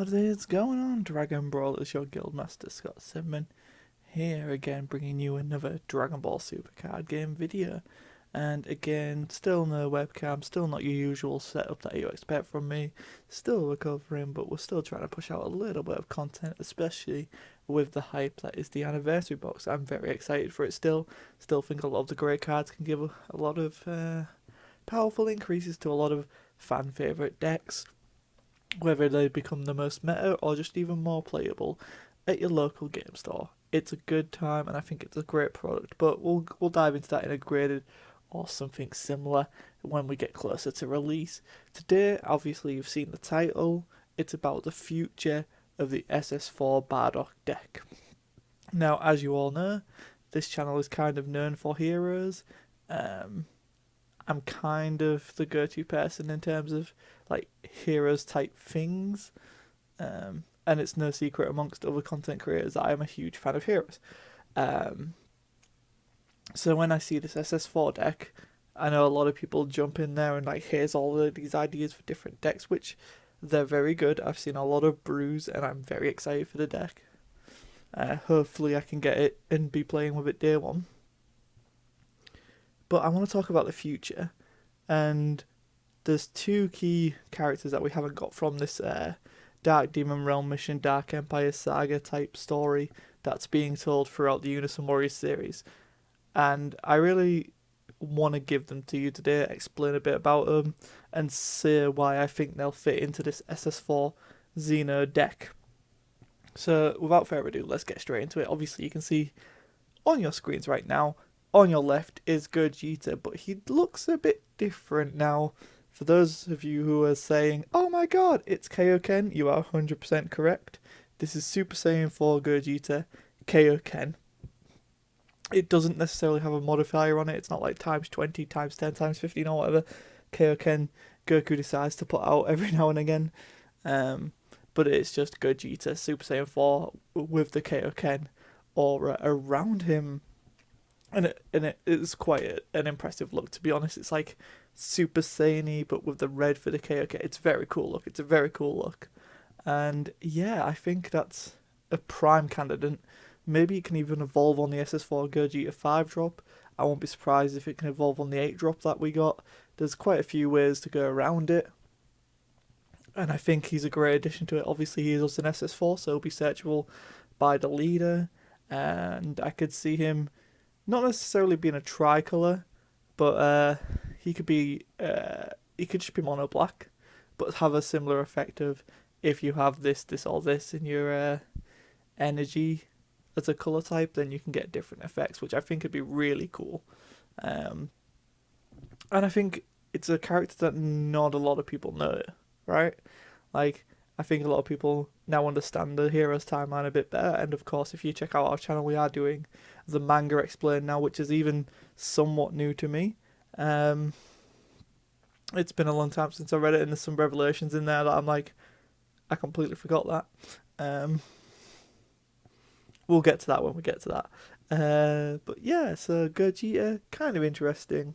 What is going on, Dragon Brawlers? Your Guildmaster Scott Sidman here again, bringing you another Dragon Ball Super card game video. And again, still no webcam, still not your usual setup that you expect from me. Still recovering, but we're still trying to push out a little bit of content, especially with the hype that is the anniversary box. I'm very excited for it still. Still think a lot of the great cards can give a lot of powerful increases to a lot of fan favourite decks, whether they become the most meta or just even more playable at your local game store. It's a good time, and I think it's a great product, but we'll dive into that in a graded or something similar when we get closer to release. Today, obviously, you've seen the title. It's about the future of the SS4 Bardock deck. Now, as you all know, this channel is kind of known for heroes. I'm kind of the go-to person in terms of like heroes type things, and it's no secret amongst other content creators that I am a huge fan of heroes. So when I see this SS4 deck, I know a lot of people jump in there and like, here's all of these ideas for different decks, which they're very good. I've seen a lot of brews, and I'm very excited for the deck. Hopefully I can get it and be playing with it day one. But I want to talk about the future, and there's two key characters that we haven't got from this Dark Demon Realm Mission, Dark Empire Saga type story that's being told throughout the Unison Warriors series. And I really want to give them to you today, explain a bit about them, and say why I think they'll fit into this SS4 Xeno deck. So without further ado, let's get straight into it. Obviously you can see on your screens right now, on your left is Gogeta, but he looks a bit different now. For those of you who are saying, oh my god, it's Kaioken, you are 100% correct. This is Super Saiyan 4 Gogeta, Kaioken. It doesn't necessarily have a modifier on it. It's not like times 20, times 10, times 15 or whatever Kaioken Goku decides to put out every now and again. But it's just Gogeta, Super Saiyan 4 with the Kaioken aura around him. And it is quite an impressive look, to be honest. It's like Super Saiyan-y, but with the red for the Kaioken. It's a very cool look. It's a very cool look. And yeah, I think that's a prime candidate. Maybe it can even evolve on the SS4 Gogeta 5 drop. I won't be surprised if it can evolve on the 8 drop that we got. There's quite a few ways to go around it. And I think he's a great addition to it. Obviously, he is an SS4, so he'll be searchable by the leader. And I could see him not necessarily being a tricolour, but he could just be mono black, but have a similar effect of if you have this, or this in your energy as a colour type, then you can get different effects, which I think would be really cool. And I think it's a character that not a lot of people know, right? Like, I think a lot of people now understand the hero's timeline a bit better, and of course, if you check out our channel, we are doing the manga explained now, which is even somewhat new to me. It's been a long time since I read it, and there's some revelations in there that I'm like, I completely forgot that. We'll get to that when we get to that. But yeah, so Gogeta, kind of interesting.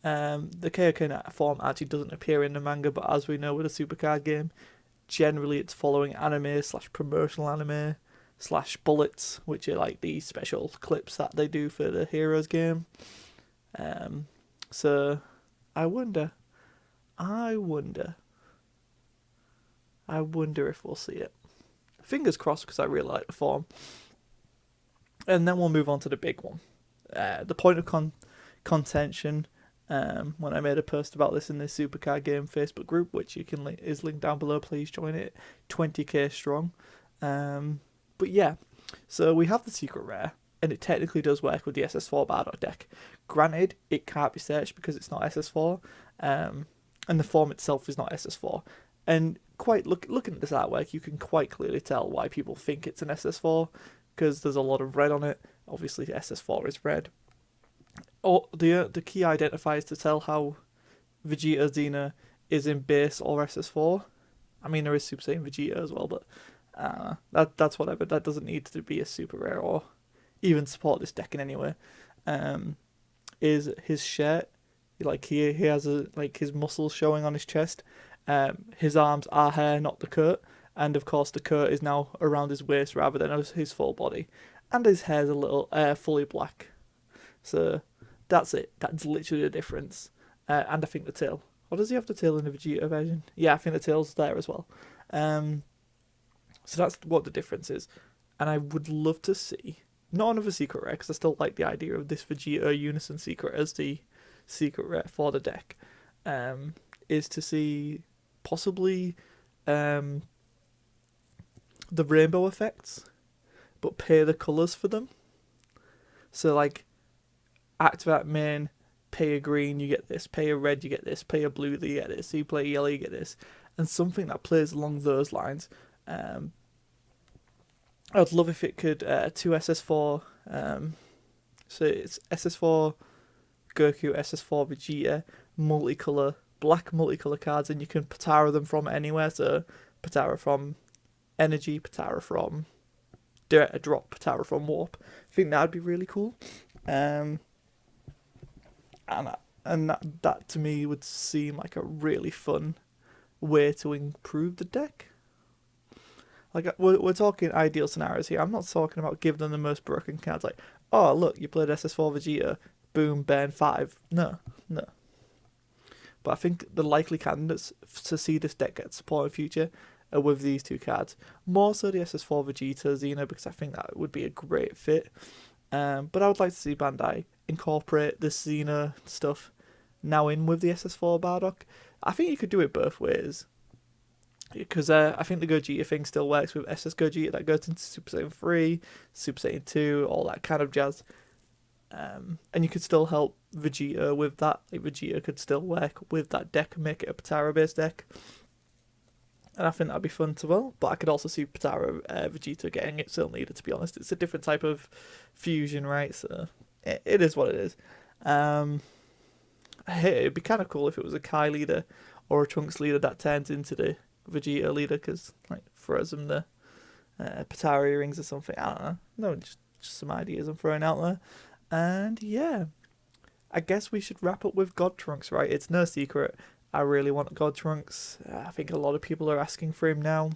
The Kaioken form actually doesn't appear in the manga, but as we know with a supercard game, generally it's following anime / promotional anime / bullets, which are like the special clips that they do for the Heroes game. So I wonder if we'll see it. Fingers crossed, because I really like the form. And then we'll move on to the big one. The point of contention, when I made a post about this in the Supercard Game Facebook group, which you can is linked down below, please join it, 20k strong. But yeah, so we have the secret rare, and it technically does work with the SS4 Bardock deck. Granted, it can't be searched because it's not SS4, and the form itself is not SS4. And looking at this artwork, you can quite clearly tell why people think it's an SS4, because there's a lot of red on it. Obviously, SS4 is red. Or the key identifiers to tell how Vegeta Xena is in base or SS4. I mean, there is Super Saiyan Vegeta as well, but that's whatever. That doesn't need to be a super rare or even support this deck in any way. Is his shirt, like he has his muscles showing on his chest, His arms are hair, not the coat, and of course the coat is now around his waist rather than his full body, and his hair's a little fully black. So that's it. That's literally the difference. And I think the tail. Or does he have the tail in the Vegeta version? Yeah, I think the tail's there as well. So that's what the difference is. And I would love to see, not another secret rare, because I still like the idea of this Vegeta Unison secret as the secret rare for the deck, is to see possibly the rainbow effects, but pay the colours for them. So like, activate main, pay a green, you get this, pay a red, you get this, pay a blue, you get this, so you play yellow, you get this, and something that plays along those lines. I'd love if it could 2 SS4, so it's SS4 Goku, SS4 Vegeta, black multicolour cards, and you can Patara them from anywhere, so Patara from Energy, Patara from Direct Drop, Patara from Warp. I think that'd be really cool. And that to me would seem like a really fun way to improve the deck. Like, we're talking ideal scenarios here. I'm not talking about giving them the most broken cards. Like, oh look, you played SS4 Vegeta, boom, burn 5. No. But I think the likely candidates to see this deck get support in future are with these two cards. More so the SS4 Vegeta Xeno, because I think that would be a great fit. But I would like to see Bandai incorporate this Xeno stuff now in with the SS4 Bardock. I think you could do it both ways, because I think the Gogeta thing still works with SS Gogeta that goes into Super Saiyan 3, Super Saiyan 2, all that kind of jazz. And you could still help Vegeta with that. Like, Vegeta could still work with that deck and make it a Patara based deck. And I think that'd be fun as well. But I could also see Patara Vegeta getting its own leader, to be honest. It's a different type of fusion, right? So it is what it is. Hey, it'd be kind of cool if it was a Kai leader or a Trunks leader that turns into the Vegeta leader, because like throws them the Patara earrings or something. I don't know. No, just some ideas I'm throwing out there. And yeah, I guess we should wrap up with God Trunks, right? It's no secret. I really want God Trunks. I think a lot of people are asking for him now.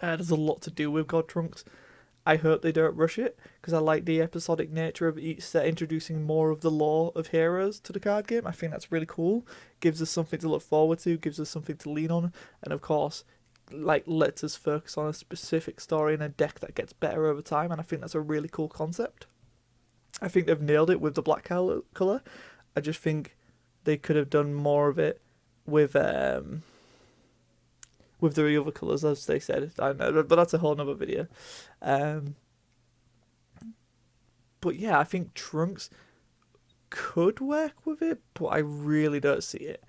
There's a lot to do with God Trunks. I hope they don't rush it, because I like the episodic nature of each set, introducing more of the lore of heroes to the card game. I think that's really cool. Gives us something to look forward to, gives us something to lean on, and of course, like, lets us focus on a specific story in a deck that gets better over time, and I think that's a really cool concept. I think they've nailed it with the black colour. I just think they could have done more of it with the other colours, as they said. I don't know, but that's a whole nother video. But yeah, I think Trunks could work with it, but I really don't see it.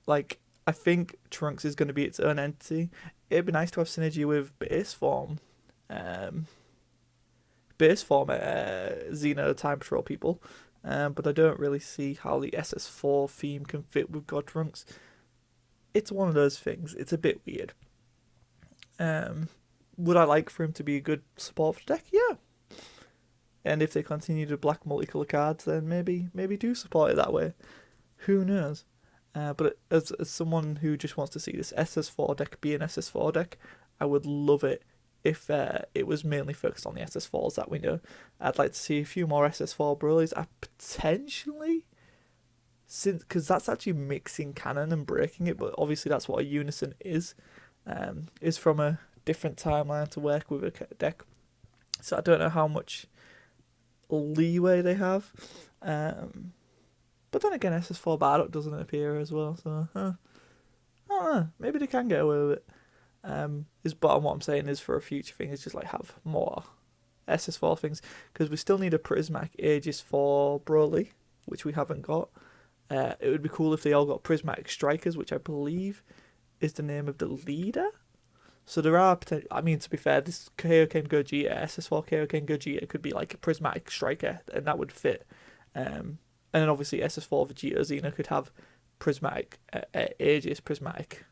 Like, I think Trunks is going to be its own entity. It'd be nice to have synergy with base form Xeno Time Patrol people, but I don't really see how the SS4 theme can fit with God Trunks. It's one of those things. It's a bit weird. Would I like for him to be a good support for the deck? Yeah. And if they continue to black multicolour cards, then maybe do support it that way. Who knows? But as someone who just wants to see this SS4 deck be an SS4 deck, I would love it if it was mainly focused on the SS4s that we know. I'd like to see a few more SS4 Broly's. Potentially, because that's actually mixing canon and breaking it, but obviously that's what a unison is from a different timeline to work with a deck. So I don't know how much leeway they have. But then again, SS4 Bardock doesn't appear as well, so I don't know. Maybe they can get away with it. But what I'm saying is, for a future thing, is just like have more SS4 things, because we still need a prismatic Aegis for Broly, which we haven't got. It would be cool if they all got prismatic strikers, which I believe is the name of the leader. So there are potential. I mean, to be fair, this Kaioken Gogeta, SS4 Kaioken Gogeta, could be like a prismatic striker, and that would fit. And then obviously SS4 Vegeta Xeno could have prismatic Aegis, prismatic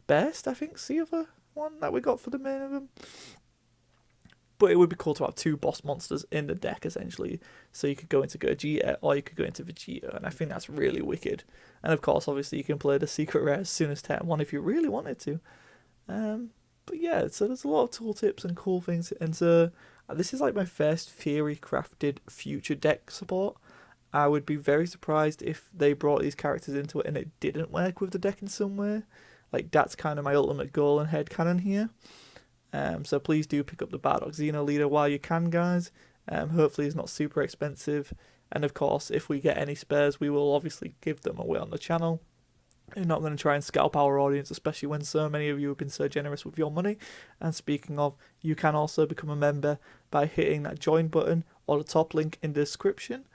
Best, I think, is the other one that we got for the main of them. But it would be cool to have 2 boss monsters in the deck, essentially. So you could go into Gogeta or you could go into Vegito, and I think that's really wicked. And of course, obviously, you can play the secret rare as soon as turn 1 if you really wanted to. But yeah, so there's a lot of tooltips and cool things. And so this is like my first theory crafted future deck support. I would be very surprised if they brought these characters into it and it didn't work with the deck in some way. Like, that's kind of my ultimate goal and headcanon here. So please do pick up the Bardock Xeno Leader while you can, guys. Hopefully it's not super expensive. And of course, if we get any spares, we will obviously give them away on the channel. We're not going to try and scalp our audience, especially when so many of you have been so generous with your money. And speaking of, you can also become a member by hitting that join button or the top link in the description.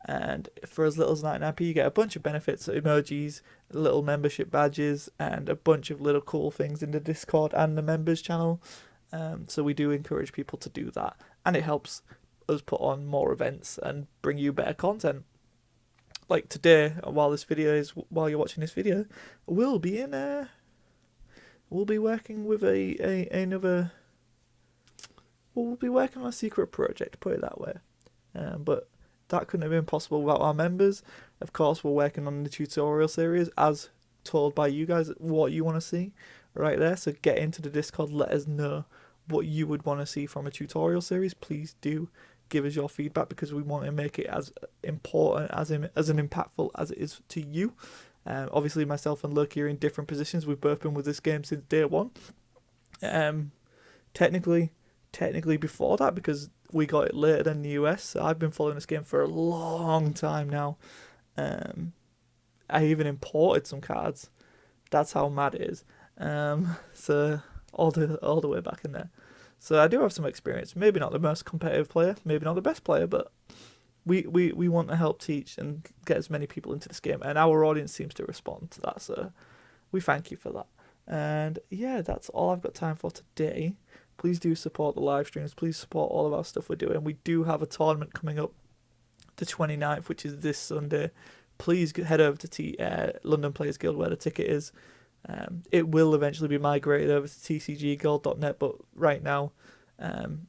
And for as little as 99p, you get a bunch of benefits, emojis, little membership badges, and a bunch of little cool things in the Discord and the members channel. So we do encourage people to do that, and it helps us put on more events and bring you better content. Like today, while you're watching this video, we'll be working with we'll be working on a secret project, put it that way. But that couldn't have been possible without our members. Of course, we're working on the tutorial series as told by you guys what you want to see right there. So get into the Discord, let us know what you would want to see from a tutorial series. Please do give us your feedback, because we want to make it as important, as impactful as it is to you. Obviously, myself and Loki are in different positions. We've both been with this game since day one. Technically before that, because we got it later than the US. So I've been following this game for a long time now. I even imported some cards. That's how mad it is. So all the way back in there. So I do have some experience. Maybe not the most competitive player, maybe not the best player, but we want to help teach and get as many people into this game, and our audience seems to respond to that. So we thank you for that. And yeah, that's all I've got time for today. Please do support the live streams. Please support all of our stuff we're doing. We do have a tournament coming up the 29th, which is this Sunday. Please head over to London Players Guild, where the ticket is. It will eventually be migrated over to tcggold.net, but right now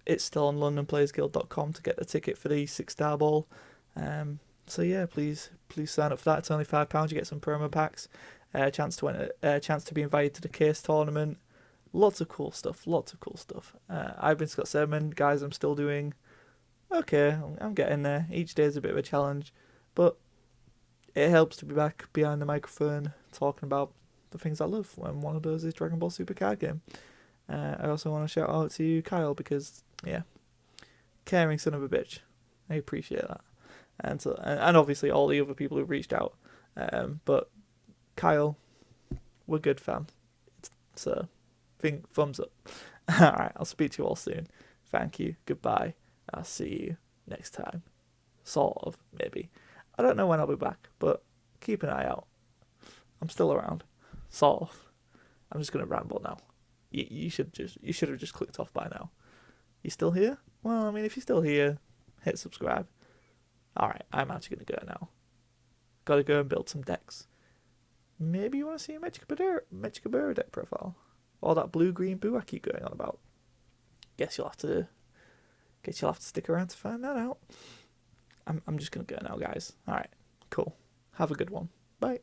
it's still on londonplayersguild.com to get the ticket for the 6-star ball. So yeah, please sign up for that. It's only £5. You get some promo packs, chance to be invited to the case tournament. Lots of cool stuff. I've been Scott Sedman, guys. I'm still doing okay. I'm getting there. Each day is a bit of a challenge, but it helps to be back behind the microphone talking about the things I love, when one of those is Dragon Ball Super card game. I also want to shout out to you, Kyle, because yeah, caring son of a bitch. I appreciate that, and obviously all the other people who've reached out. But Kyle, we're good, fam. So, thumbs up. All right, I'll speak to you all soon. Thank you. Goodbye. I'll see you next time. Sort of, maybe. I don't know when I'll be back, but keep an eye out. I'm still around. Sort of. I'm just gonna ramble now. You should have just clicked off by now. You still here? Well, I mean, if you're still here, hit subscribe. Alright, I'm actually gonna go now. Gotta go and build some decks. Maybe you want to see a Mechikabura deck profile? Or that blue-green boo I keep going on about. Guess you'll have to stick around to find that out. I'm just gonna go now, guys. Alright, cool. Have a good one. Bye.